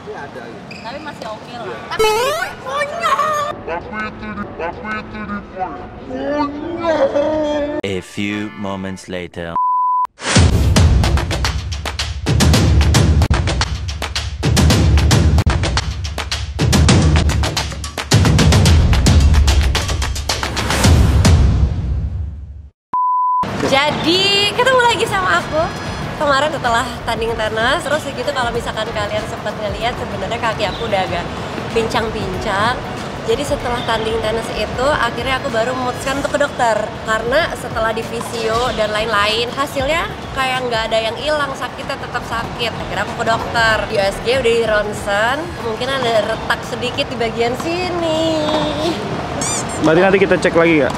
pasti ada gitu. Tapi masih oke lah. Iya. Tapi konyol. A few moments later. Jadi ketemu lagi sama aku kemarin setelah tanding tenis. Terus gitu kalau misalkan kalian sempat ngeliat, sebenarnya kaki aku udah agak pincang-pincang. Jadi setelah tanding tenis itu akhirnya aku baru memutuskan untuk ke dokter, karena setelah di visio dan lain-lain hasilnya kayak nggak ada yang hilang, sakitnya tetap sakit. Akhirnya aku ke dokter, di USG udah di ronsen, mungkin ada retak sedikit di bagian sini. Berarti nanti kita cek lagi ya?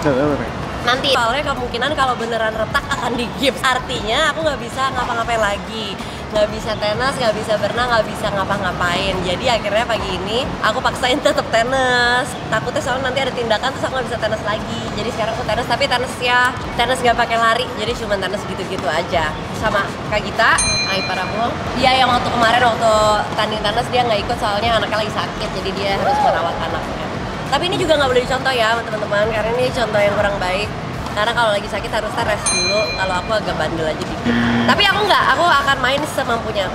Nanti soalnya kemungkinan kalau beneran retak akan digips, artinya aku nggak bisa ngapa-ngapain lagi, nggak bisa tenis, nggak bisa berenang, nggak bisa ngapa-ngapain. Jadi akhirnya pagi ini aku paksain tetap tenis, takutnya soalnya nanti ada tindakan terus aku nggak bisa tenis lagi. Jadi sekarang aku tenis, tapi tenis nggak pakai lari, jadi cuma tenis gitu-gitu aja sama Kak Gita, Ai Parabol. Dia yang waktu kemarin waktu tanding tenis dia nggak ikut soalnya anaknya lagi sakit, jadi dia harus merawat anaknya. Tapi ini juga nggak boleh dicontoh ya teman-teman, karena ini contoh yang kurang baik. Karena kalau lagi sakit harusnya rest dulu. Kalau aku agak bandel aja dikit. Tapi aku nggak, aku akan main semampunya.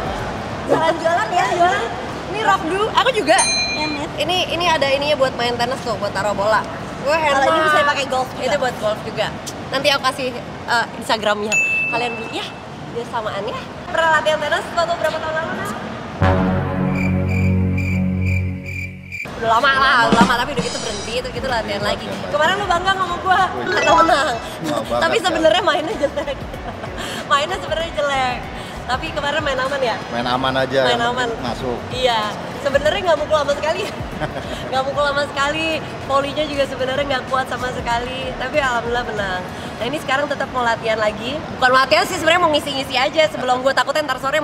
Jalan-jalan ya, jalan. Ini rock dulu. Aku juga. Ini ada ininya buat main tenis tuh, buat taruh bola. Gue enak. Kalau ini bisa dipakai golf juga. Itu buat golf juga. Nanti aku kasih Instagramnya. Kalian beli ya, biar samaan ya. Pernah latihan tenis waktu berapa tahun lalu? Udah lama tapi udah gitu berhenti, terus gitu latihan lagi. Kemarin lu bangga sama gua karena menang. Tapi sebenarnya mainnya jelek. Mainnya sebenarnya jelek. Tapi kemarin main aman ya? Main aman aja. Main aman. Masuk. Iya. Sebenarnya nggak mukul sama sekali. Nggak mukul sama sekali. Polinya juga sebenarnya nggak kuat sama sekali. Tapi alhamdulillah menang. Nah ini sekarang tetap mau latihan lagi. Bukan latihan sih, sebenarnya mau ngisi-ngisi aja sebelum gue takutnya ntar sore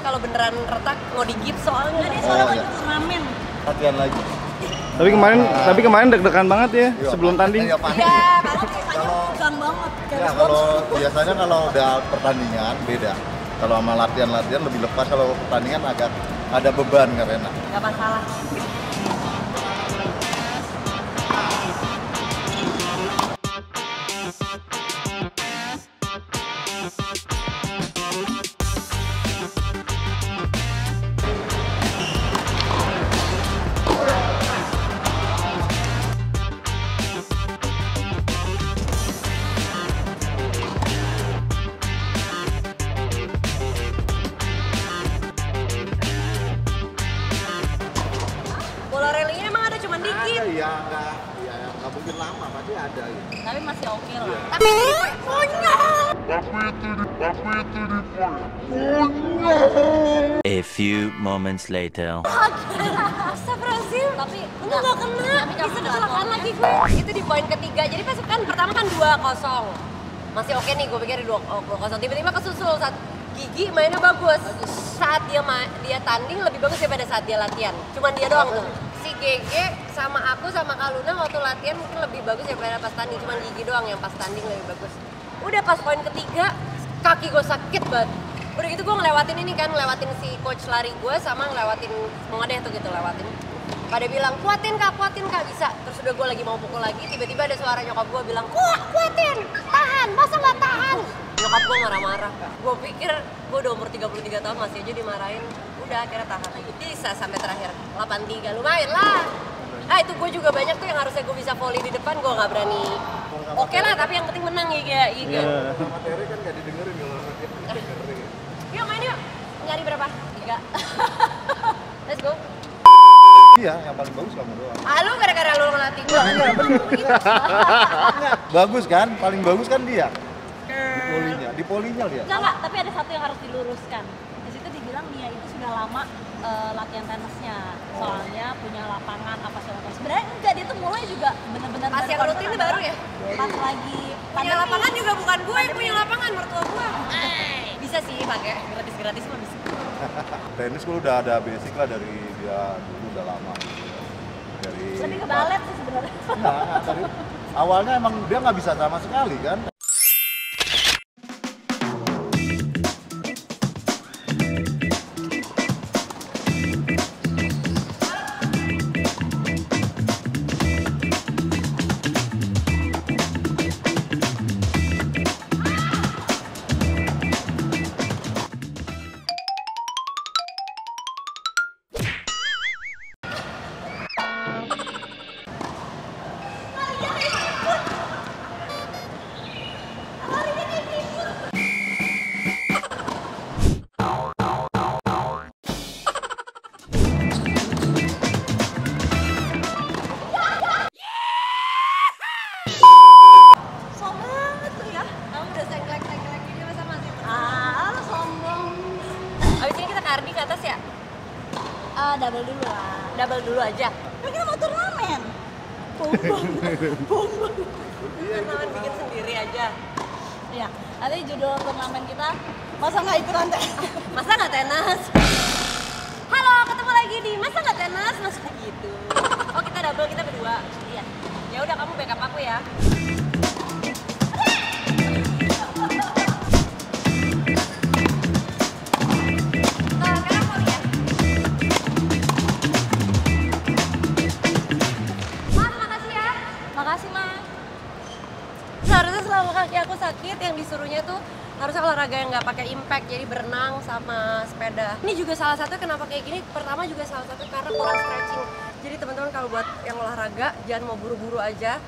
kalau beneran retak mau digips soalnya. Jadi sore mau turnamen. Latihan lagi. Tapi kemarin deg-degan banget ya sebelum tanding. Iya, Kalau tegang banget. ya, kalau biasanya kalau udah pertandingan beda. Kalau sama latihan lebih lepas, kalau pertandingan agak ada beban karena. Gak masalah. Iya, nggak mungkin lama, pasti ada gitu. Tapi masih oke lah. Tapi konyol. A few moments later. Astagfirullahaladzim. Tapi enggak kena. Bisa kecelakaan lagi gue. Itu di poin ketiga. Jadi pas kan pertama kan 2-0. Masih oke nih, gue pikir 2-0. Tiba-tiba kesusul saat Gigi mainnya bagus. Saat dia tanding lebih bagus daripada saat dia latihan. Cuman dia doang tuh. Si Gege sama aku sama Kak Luna waktu latihan mungkin lebih bagus daripada pas tanding. Cuman Gigi doang yang pas tanding lebih bagus. Udah pas poin ketiga, kaki gue sakit banget. Udah gitu gue ngelewatin ini kan, ngelewatin si coach lari gue sama ngelewatin semua deh tuh gitu lewatin. Pada bilang kuatin kak, bisa. Terus udah gue lagi mau pukul lagi, tiba-tiba ada suara nyokap gue bilang kuatin, tahan, masa nggak tahan? Nyokap gue marah-marah. Gue pikir gue udah umur 33 tahun masih aja dimarahin. Udah akhirnya tahan lagi. Bisa sampai terakhir 8-3, lumayan lah. Ah itu gue juga banyak tuh yang harusnya gue bisa volley di depan, gue nggak berani. Oke lah, tapi yang penting menang ya. Sama Terry kan nggak didengerin kalau dia dengerin. Yuk main yuk. Nyari berapa? 3. Let's go. Iya, yang paling bagus kamu doang. Ah lu gara-gara lu ngelatih gue. Iya bener. Bagus kan? Paling bagus kan dia. Di polinya dia. Enggak, tapi ada satu yang harus diluruskan. Di situ dibilang dia itu sudah lama latihan tenisnya. Soalnya punya lapangan apa segala macam. Sebenarnya enggak, dia tuh mulai juga benar-benar Pas yang rutin itu baru ya? Pas lagi Punya lapangan juga bukan gue yang punya lapangan, mertua gue. Bisa sih pakai gratis mah bisa. Tenis gue udah ada basic lah dari dia dulu udah lama. Dari lebih ke balet sih sebenarnya. Nah, dari awalnya emang dia nggak bisa sama sekali kan. double dulu lah. Double dulu aja. Kan kita mau turnamen. Bombong. Bombong. Turnamen bikin sendiri aja. Iya, nanti judul turnamen kita masa nggak ikutan teh? Masa nggak tenas? Halo, ketemu lagi di Masa nggak tenas? Masa gitu. Oh, kita double, kita berdua. Iya. Ya udah, kamu backup aku ya. Sekarang mau lihat. Mas, makasih ya. Makasih, Mas. Seharusnya selama kaki aku sakit, yang disuruhnya tuh harusnya olahraga yang nggak pakai impact, jadi berenang sama sepeda. Ini juga salah satu kenapa kayak gini. Pertama juga salah satu karena kurang stretching. Jadi teman-teman kalau buat yang olahraga jangan mau buru-buru aja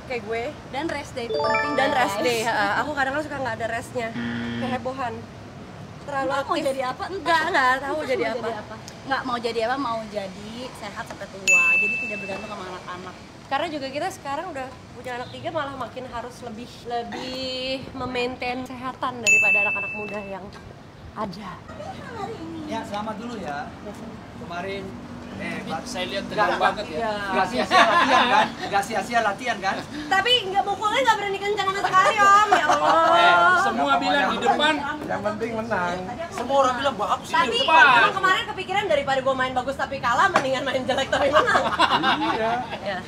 kayak gue. Dan rest day itu penting. Dan guys. rest day. Aku kadang-kadang suka nggak ada restnya. Kehebohan. Terlalu Nggak aktif. mau jadi apa? Nggak tahu jadi Mau apa. Nggak mau jadi apa? Mau jadi sehat sampai tua. Jadi tidak bergantung sama anak-anak. Karena juga kita sekarang udah punya anak 3, malah makin harus lebih memaintain kesehatan daripada anak-anak muda yang ada. Ya, selamat dulu ya. Kemarin Saya lihat tegang banget ya. Iya. nggak sia-sia latihan kan? Nggak sia-sia latihan kan? Tapi nggak mukulnya nggak berani kencang sama sekali om, ya Allah. Semua bilang di depan Yang penting menang. Semua orang bilang bagus sih. Tapi emang kemarin kepikiran daripada gue main bagus tapi kalah, mendingan main jelek tapi menang. Iya. Ya.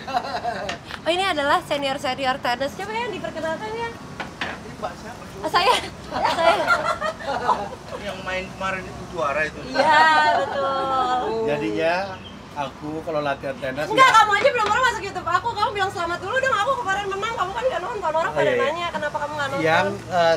Oh, ini adalah senior tenis. Coba yang diperkenalkan ya. Saya. Yang main kemarin itu juara itu. Iya betul. Jadinya aku kalau latihan tenis Enggak, kamu aja belum pernah masuk YouTube aku. Kamu bilang selamat dulu dong. Aku kemarin menang, kamu kan nggak nonton. Orang pada iya. nanya kenapa kamu nggak nonton. yang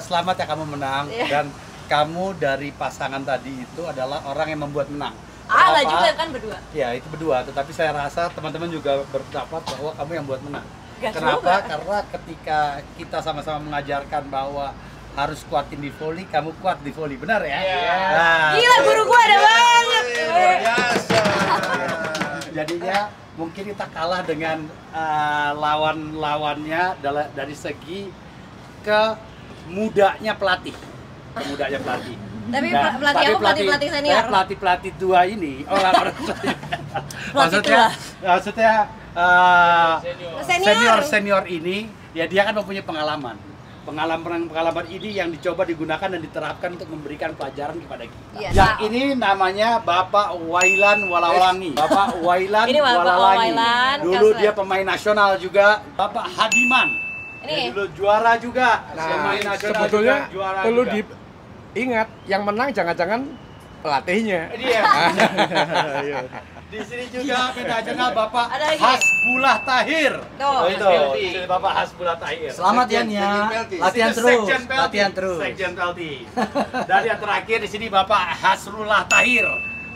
selamat ya kamu menang Iya. dan kamu dari pasangan tadi itu adalah orang yang membuat menang. Nggak Kenapa? juga kan berdua. Ya itu berdua, tetapi saya rasa teman-teman juga berpendapat bahwa kamu yang buat menang. Nggak Kenapa? juga. Karena ketika kita sama-sama mengajarkan bahwa harus kuatin di volley, kamu kuat di volley, benar ya? Nah, Gila, guru gua ada banget. luar biasa. Jadinya mungkin kita kalah dengan lawan-lawannya dari segi kemudanya pelatih. Kemudanya pelatih. Tapi Nah, pelatih aku pelatih senior. saya pelatih dua ini orang-orang maksudnya senior ini ya dia kan mempunyai pengalaman ini yang dicoba digunakan dan diterapkan untuk memberikan pelajaran kepada kita. Iya. Yang ini namanya Bapak Wailan Walawangi. Bapak Wailan Ini Bapak Walawangi. Wailan, Dulu Kaslet. dia pemain nasional juga. Bapak Hadiman. Ini. Dia dulu juara juga. Nah, pemain nasional sebetulnya juga, juara perlu juga. diingat yang menang jangan-jangan pelatihnya. Dia. Di sini juga nasional Bapak Ada lagi. Hasbullah Tahir. Tuh. Oh, itu. Ini Bapak Hasbullah Tahir. Selamat ya Nia. Latihan Ini terus. Sekjen Pelti. Latihan terus. Sekjen Pelti. Dan yang terakhir di sini Bapak Hasrullah Tahir.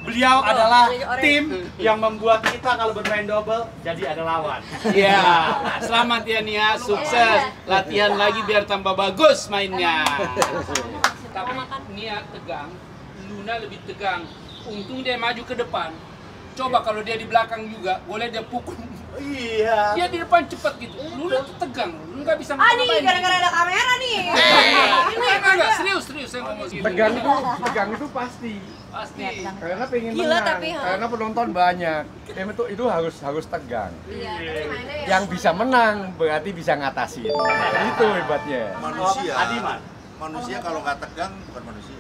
Beliau adalah ini orang. tim yang membuat kita kalau bermain double jadi ada lawan. Iya, selamat ya Nia, sukses. Latihan lagi biar tambah bagus mainnya. Tapi Nia tegang, Luna lebih tegang. Untung dia maju ke depan. Coba kalau dia di belakang juga, boleh dia pukul. Iya. Dia di depan cepat gitu. Luna tuh tegang, lu nggak bisa Ah nih, ngapain. gara-gara ada kamera nih. Enggak, serius saya ngomong gitu. Tegang itu pasti. Pasti. Karena pengen Gila, menang. tapi, ha? Karena penonton banyak. Itu harus tegang. Iya, tapi mainnya ya. Yang bisa menang berarti bisa ngatasin. Itu hebatnya. Manusia. Adiman. Manusia kalau nggak tegang bukan manusia.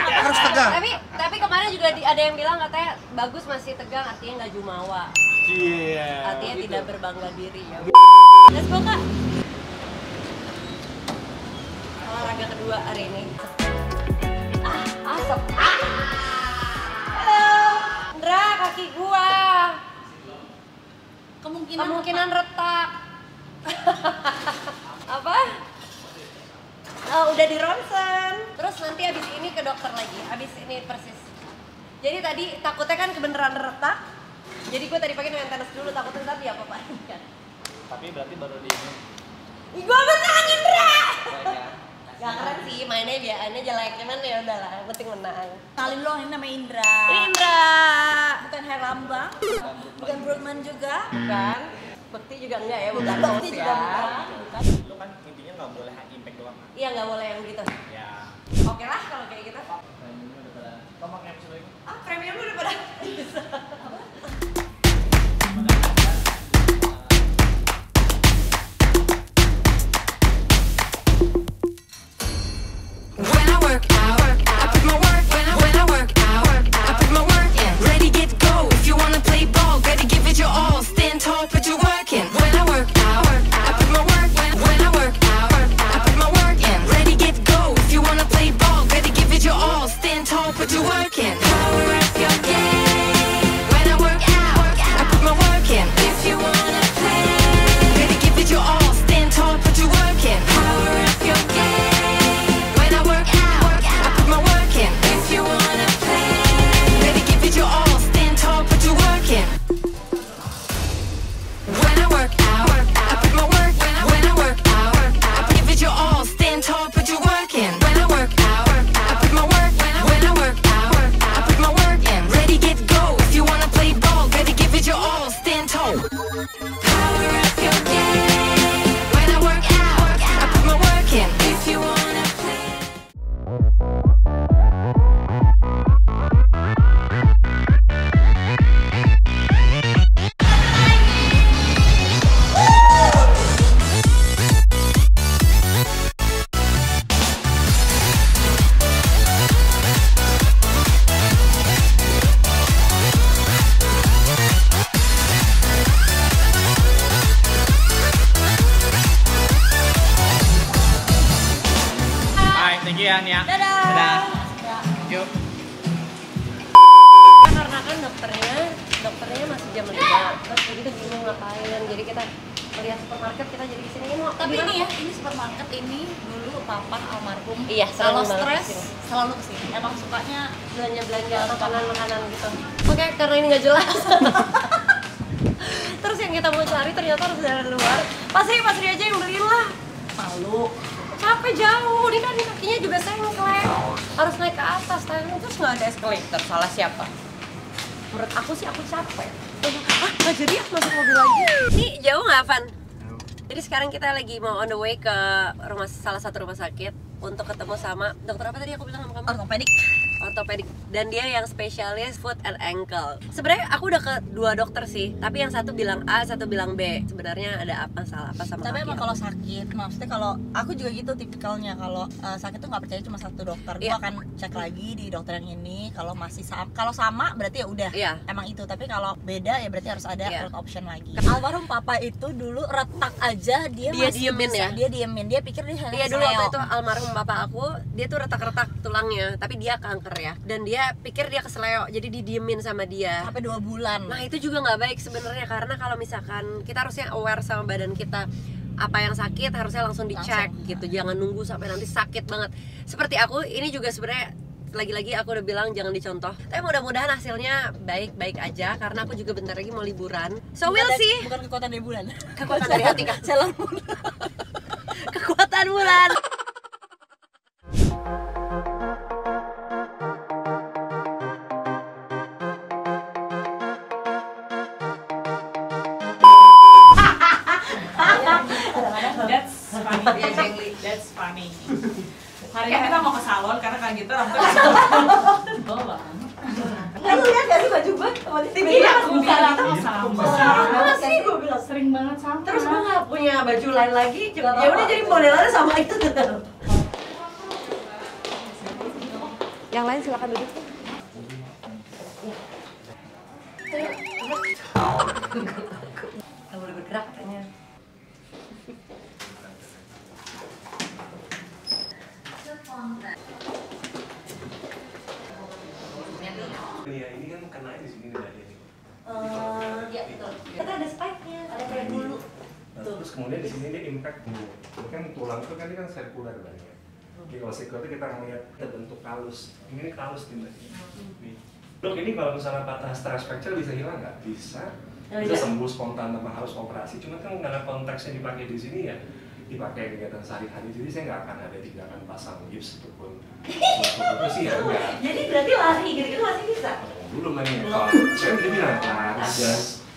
Harus tegang. Tapi kemarin juga ada yang bilang katanya bagus masih tegang, artinya nggak jumawa. Iya. Artinya tidak berbangga diri ya. Let's go Kak. Olahraga kedua hari ini. Asap. Halo. Indra, kaki gua. Kemungkinan retak. Apa? Udah di ronsen. Terus nanti abis ini ke dokter lagi. Abis ini persis. Jadi tadi takutnya kan kebeneran retak. Jadi gue tadi pagi main tenis dulu, takutnya ntar diapa-apain kan. Tapi berarti baru di ini. Gue menang Indra. Gak keren sih, mainnya biasanya jelek, cuman ya udahlah, yang penting menang. Kenalin dong, ini namanya Indra. Indra. Bukan Herlambang, bukan Broadman juga. Bukan. Bekti juga enggak ya, bukan Bekti host juga ya. bukan. Lu kan intinya nggak boleh high impact doang. Iya nggak boleh yang gitu. Ya. Oke lah kalau kayak gitu. Kamu pakai episode ini? Ah, premium udah pada bisa. ribet kayak gitu bingung ngapain. Jadi kita lihat supermarket kita jadi kesini ini mau. Tapi ini ya, ini supermarket ini dulu papa almarhum. Iya, kalau sering banget stres kesini. selalu kesini. Emang sukanya belanja makanan gitu. Oke, karena ini nggak jelas. Terus yang kita mau cari ternyata harus dari luar. Pasti Mas Ri aja yang beliin lah. malu. Capek jauh, ini kan kakinya juga sengklek. Harus naik ke atas, terus nggak ada escalator. Salah siapa? Menurut aku sih aku capek. Nggak jadi ya masuk mobil lagi. Ini jauh nggak, Van? Jadi sekarang kita lagi mau on the way ke salah satu rumah sakit untuk ketemu sama dokter apa tadi aku bilang sama kamu? Ortopedik, dan dia yang spesialis foot and ankle. Sebenarnya aku udah ke 2 dokter sih, tapi yang satu bilang A, satu bilang B. Sebenarnya ada masalah apa sama Tapi kaki emang aku. kalau sakit, maksudnya kalau aku juga gitu tipikalnya, kalau sakit tuh nggak percaya cuma satu dokter. Iya. Gua akan cek lagi di dokter yang ini. Kalau masih kalau sama berarti ya udah. Iya. Emang itu. Tapi kalau beda ya berarti harus ada Iya. third option lagi. Almarhum papa itu dulu retak aja dia masih diemin bisa. ya? Dia diemin. Dia pikir dia Iya dulu waktu itu almarhum bapak aku, dia tuh retak-retak tulangnya, tapi dia kanker ya. Dan dia pikir dia keseleo, jadi didiemin sama dia. sampai 2 bulan. Nah itu juga nggak baik sebenarnya, karena kalau misalkan kita harusnya aware sama badan kita, apa yang sakit harusnya langsung dicek gitu, jangan nunggu sampai nanti sakit banget. Seperti aku ini juga sebenarnya lagi-lagi aku udah bilang jangan dicontoh. Tapi mudah-mudahan hasilnya baik-baik aja, karena aku juga bentar lagi mau liburan. So we'll see. Bukan kekuatan dari bulan. Kekuatan dari hati kah? Jalan bulan. Kekuatan bulan. That's funny. That's funny. Hari ini kita mau ke salon karena kan kita rambutnya Lu lihat gak sih baju gue? Iya, aku bilang sama. Sama sih gue bilang. Sering banget sama. Terus gue gak punya baju lain lagi, ya udah jadi modelannya sama itu. Yang lain silakan duduk. Gak boleh bergerak katanya. Iya, ini kan kena di sini nih tadi. Iya betul. Kita ada spike-nya, ada kayak dulu. Nah, terus kemudian di sini dia impact dulu. Ini kan tulang itu kan ini kan sirkular banyak. Jadi kalau sirkular itu kita ngelihat terbentuk kalus. Ini kalus nih. Nih. Dok, ini kalau misalnya patah stress fracture bisa hilang nggak? Bisa. Bisa sembuh spontan tanpa harus operasi. Cuma kan karena konteksnya dipakai di sini ya dipakai kegiatan sehari-hari. Jadi saya nggak akan ada tindakan pasang gips ataupun itu sih ya enggak. Jadi berarti lari gitu-gitu masih bisa? Belum lagi. Kalau saya udah bilang kan,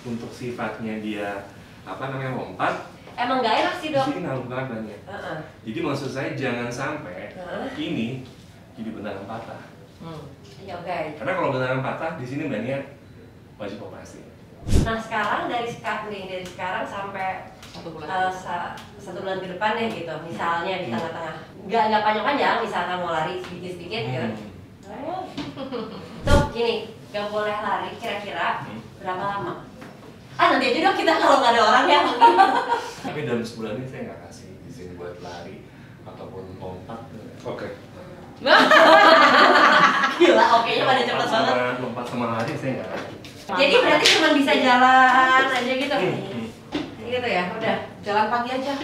untuk sifatnya dia apa namanya lompat. Emang gak enak sih dok? Di sini nalung banget banyak. Jadi maksud saya jangan sampai ini jadi beneran patah. Iya oke. Karena kalau beneran patah di sini banyak wajib operasi. Nah sekarang dari sekarang sampai 1 bulan ke depan ya gitu, misalnya di tengah-tengah nggak panjang-panjang, misalkan mau lari sedikit-sedikit gitu. Tuh gini, nggak boleh lari kira-kira berapa lama? Nanti aja dong kita kalau nggak ada orang ya. Tapi dalam sebulan ini saya nggak kasih izin buat lari ataupun lompat. Oke. Gila, oke-nya pada cepet banget. Lompat sama lari saya nggak kasih. Jadi berarti cuma bisa jalan aja gitu? Gitu ya, udah jalan pagi aja.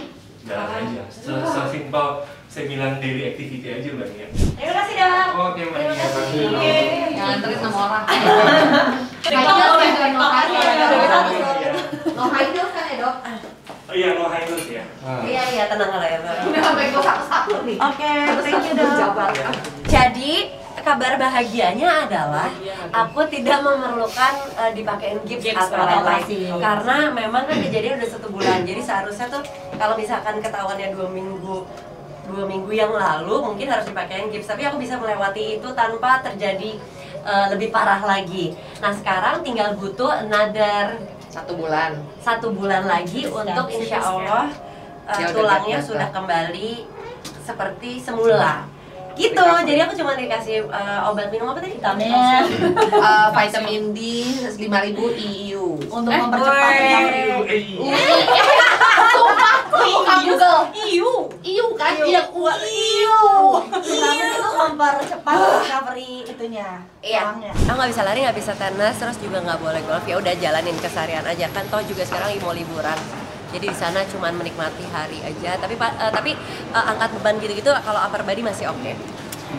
Jalan aja. Sesimpel saya bilang daily activity aja Mbak Nia. Terima kasih dok. Oke Mbak Nia. Jangan anterin sama orang. No high heels kan ya dok? Oh iya, no high heels ya. Iya, tenang lah ya. Udah sampai gue satu-satu nih. Oke, thank you dok. Jadi kabar bahagianya adalah aku tidak memerlukan dipakein gips atau lain-lain karena memang kan kejadian udah 1 bulan. Jadi seharusnya tuh kalau misalkan ketahuannya 2 minggu yang lalu mungkin harus dipakein gips, tapi aku bisa melewati itu tanpa terjadi lebih parah lagi. Nah sekarang tinggal butuh another 1 bulan. 1 bulan lagi untuk insya Allah tulangnya sudah kembali seperti semula. Gitu, jadi aku cuma dikasih obat minum apa tadi? Vitamin. Vitamin D 5.000 IU. Untuk mempercepat recovery. Sumpah, Iu kan? Iya, iu. Tapi itu mempercepat recovery itunya. Iya. Aku nggak bisa lari, nggak bisa tenis, terus juga nggak boleh golf. Ya udah jalanin keseharian aja kan. Toh juga sekarang lagi mau liburan. Jadi di sana cuman menikmati hari aja. Tapi angkat beban gitu-gitu kalau upper body masih oke.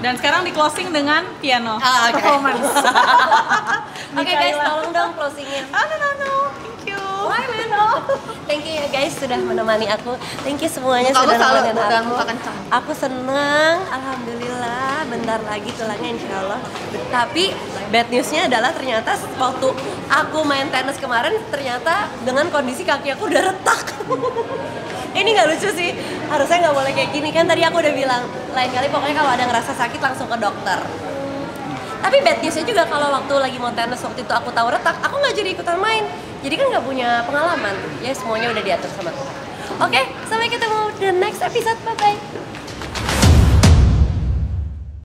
Dan sekarang di closing dengan piano performance. Oke guys, tolong dong closingnya. No. Thank you. Why man? Thank you ya guys sudah menemani aku. Thank you semuanya sudah nemenin aku. Aku senang, alhamdulillah. Bentar lagi tulangnya insya Allah. Tapi bad newsnya adalah ternyata waktu aku main tenis kemarin ternyata dengan kondisi kaki aku udah retak. Ini nggak lucu sih, harusnya nggak boleh kayak gini kan. Tadi aku udah bilang lain kali pokoknya kalau ada ngerasa sakit langsung ke dokter. Tapi bad newsnya juga kalau waktu lagi mau tenis waktu itu aku tahu retak, aku nggak jadi ikutan main. Jadi kan nggak punya pengalaman. Ya semuanya udah diatur sama Tuhan. Oke, sampai ketemu the next episode. Bye bye.